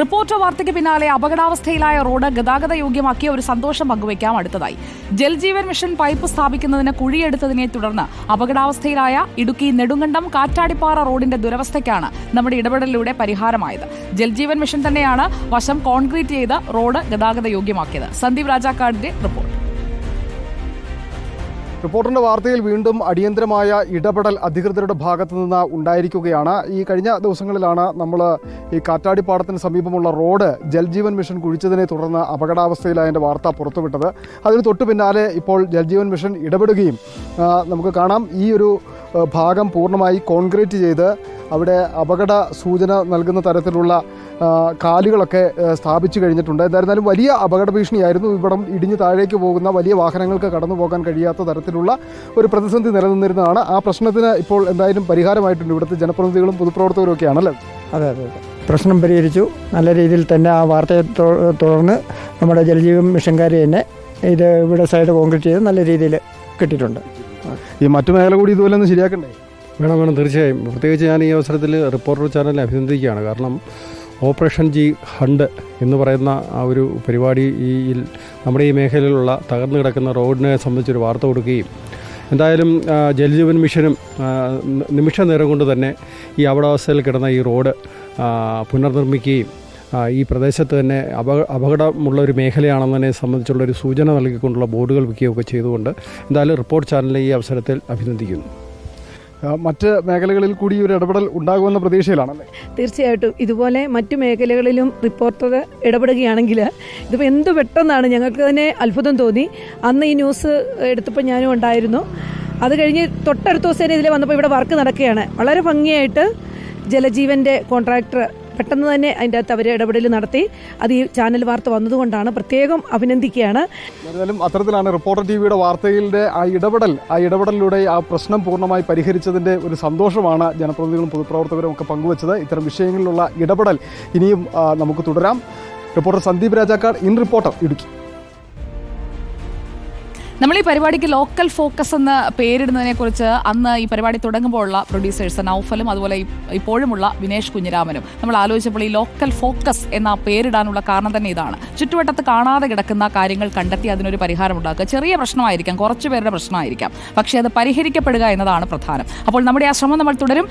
Reporter വാർത്തയ്ക്ക് പിന്നാലെ അപകടാവസ്ഥയിലായ road ഗതാഗത യോഗ്യമാക്കിയ ഒരു സന്തോഷം പങ്കുവയ്ക്കാം. അടുത്തതായി ജൽജീവൻ മിഷൻ പൈപ്പ് സ്ഥാപിക്കുന്നതിന് കുഴിയെടുത്തതിനെ തുടർന്ന് അപകടാവസ്ഥയിലായ ഇടുക്കി നെടുങ്കണ്ടം കാറ്റാടിപ്പാറ റോഡിന്റെ ദുരവസ്ഥയ്ക്കാണ് നമ്മുടെ ഇടപെടലിലൂടെ പരിഹാരമായത്. ജൽജീവൻ മിഷൻ തന്നെയാണ് വശം കോൺക്രീറ്റ് ചെയ്ത് റോഡ് ഗതാഗത യോഗ്യമാക്കിയത്. സന്ദീപ് രാജാക്കാടിന്റെ റിപ്പോർട്ട്. റിപ്പോർട്ടറിന്റെ വാർത്തയിൽ വീണ്ടും അടിയന്തരമായ ഇടപെടൽ അധികൃതരുടെ ഭാഗത്തു നിന്ന് ഉണ്ടായിരിക്കുകയാണ്. ഈ കഴിഞ്ഞ ദിവസങ്ങളിലാണ് നമ്മൾ ഈ കാറ്റാടിപ്പാടത്തിന് സമീപമുള്ള റോഡ് ജൽജീവൻ മിഷൻ കുഴിച്ചതിനെ തുടർന്ന് അപകടാവസ്ഥയിലായതിൻ്റെ വാർത്ത പുറത്തുവിട്ടത്. അതിന് തൊട്ടു പിന്നാലെ ഇപ്പോൾ ജൽജീവൻ മിഷൻ ഇടപെടുകയും നമുക്ക് കാണാം ഈ ഒരു ഭാഗം പൂർണ്ണമായി കോൺക്രീറ്റ് ചെയ്ത് അവിടെ അപകട സൂചന നൽകുന്ന തരത്തിലുള്ള കാലുകളൊക്കെ സ്ഥാപിച്ചു കഴിഞ്ഞിട്ടുണ്ട്. എന്തായിരുന്നാലും വലിയ അപകട ഭീഷണിയായിരുന്നു. ഇവിടം ഇടിഞ്ഞ് താഴേക്ക് പോകുന്ന വലിയ വാഹനങ്ങൾക്ക് കടന്നു പോകാൻ കഴിയാത്ത തരത്തിലുള്ള ഒരു പ്രതിസന്ധി നിലനിന്നിരുന്നതാണ്. ആ പ്രശ്നത്തിന് ഇപ്പോൾ എന്തായാലും പരിഹാരമായിട്ടുണ്ട്. ഇവിടുത്തെ ജനപ്രതിനിധികളും പൊതുപ്രവർത്തകരും ഒക്കെയാണല്ലേ? അതെ, പ്രശ്നം പരിഹരിച്ചു. നല്ല രീതിയിൽ തന്നെ ആ വാർത്തയെ തുടർന്ന് നമ്മുടെ ജലജീവൻ മിഷൻകാർ തന്നെ ഇത് ഇവിടെ സൈഡ് കോൺക്രീറ്റ് ചെയ്ത് നല്ല രീതിയിൽ കിട്ടിയിട്ടുണ്ട്. ഈ മറ്റു മേഖല കൂടി ഇതുപോലെ ഒന്ന് ശരിയാക്കണ്ടേ? വേണം, തീർച്ചയായും. പ്രത്യേകിച്ച് ഞാൻ ഈ അവസരത്തിൽ റിപ്പോർട്ടർ ചാനലിനെ അഭിനന്ദിക്കുകയാണ്. കാരണം ഓപ്പറേഷൻ ജി ഹണ്ട് എന്ന് പറയുന്ന ആ ഒരു പരിപാടി നമ്മുടെ ഈ മേഖലയിലുള്ള തകർന്നു കിടക്കുന്ന റോഡിനെ സംബന്ധിച്ചൊരു വാർത്ത കൊടുക്കുകയും എന്തായാലും ജൽജീവൻ മിഷനും നിമിഷ നേരം കൊണ്ട് തന്നെ ഈ അപകടാവസ്ഥയിൽ കിടന്ന ഈ റോഡ് പുനർനിർമ്മിക്കുകയും ഈ പ്രദേശത്ത് തന്നെ അപകടമുള്ള ഒരു മേഖലയാണെന്നതിനെ സംബന്ധിച്ചുള്ളൊരു സൂചന നൽകിക്കൊണ്ടുള്ള ബോർഡുകൾ വയ്ക്കുകയൊക്കെ ചെയ്തുകൊണ്ട് എന്തായാലും റിപ്പോർട്ട് ചാനലിനെ ഈ അവസരത്തിൽ അഭിനന്ദിക്കുന്നു. മറ്റ് മേഖലകളിൽ കൂടി ഒരു ഇടപെടൽ ഉണ്ടാകുമെന്ന പ്രതീക്ഷയിലാണല്ലേ? തീർച്ചയായിട്ടും ഇതുപോലെ മറ്റു മേഖലകളിലും റിപ്പോർട്ടർ ഇടപെടുകയാണെങ്കിൽ ഇതിപ്പോൾ എന്ത് പെട്ടെന്നാണ്. ഞങ്ങൾക്ക് തന്നെ അത്ഭുതം തോന്നി. അന്ന് ഈ ന്യൂസ് എടുത്തപ്പോൾ ഞാനും ഉണ്ടായിരുന്നു. അത് കഴിഞ്ഞ് തൊട്ടടുത്ത ദിവസം തന്നെ ഇതിൽ വന്നപ്പോൾ ഇവിടെ വർക്ക് നടക്കുകയാണ്. വളരെ ഭംഗിയായിട്ട് ജലജീവൻ്റെ കോൺട്രാക്ടർ പെട്ടെന്ന് തന്നെ അതിൻ്റെ അകത്ത് അവർ ഇടപെടൽ നടത്തി. അത് ഈ ചാനൽ വാർത്ത വന്നതുകൊണ്ടാണ് പ്രത്യേകം അഭിനന്ദിക്കുകയാണ്. എന്തായാലും അത്തരത്തിലാണ് റിപ്പോർട്ടർ ടിവിയുടെ വാർത്തയിലെ ആ ഇടപെടലിലൂടെ ആ പ്രശ്നം പൂർണ്ണമായി പരിഹരിച്ചതിൻ്റെ ഒരു സന്തോഷമാണ് ജനപ്രതിനിധികളും പൊതുപ്രവർത്തകരും ഒക്കെ പങ്കുവച്ചത്. ഇത്തരം വിഷയങ്ങളിലുള്ള ഇടപെടൽ ഇനിയും നമുക്ക് തുടരാം. Reporter Sandeep Rajakkad, in reporter, Idukki. നമ്മൾ ഈ പരിപാടിക്ക് ലോക്കൽ ഫോക്കസ് എന്ന പേരിടുന്നതിനെക്കുറിച്ച് അന്ന് ഈ പരിപാടി തുടങ്ങുമ്പോഴുള്ള പ്രൊഡ്യൂസേഴ്സ് നൗഫലും അതുപോലെ ഇപ്പോഴുമുള്ള വിനേഷ് കുഞ്ഞിരാമനും നമ്മൾ ആലോചിച്ചപ്പോൾ ഈ ലോക്കൽ ഫോക്കസ് എന്ന പേരിടാനുള്ള കാരണം തന്നെ ഇതാണ്. ചുറ്റുവട്ടത്ത് കാണാതെ കിടക്കുന്ന കാര്യങ്ങൾ കണ്ടെത്തി അതിനൊരു പരിഹാരം ഉണ്ടാക്കുക. ചെറിയ പ്രശ്നമായിരിക്കാം, കുറച്ചു പേരുടെ പ്രശ്നമായിരിക്കാം, പക്ഷേ അത് പരിഹരിക്കപ്പെടുക എന്നതാണ് പ്രധാനം. അപ്പോൾ നമ്മുടെ ആ ശ്രമം നമ്മൾ തുടരും.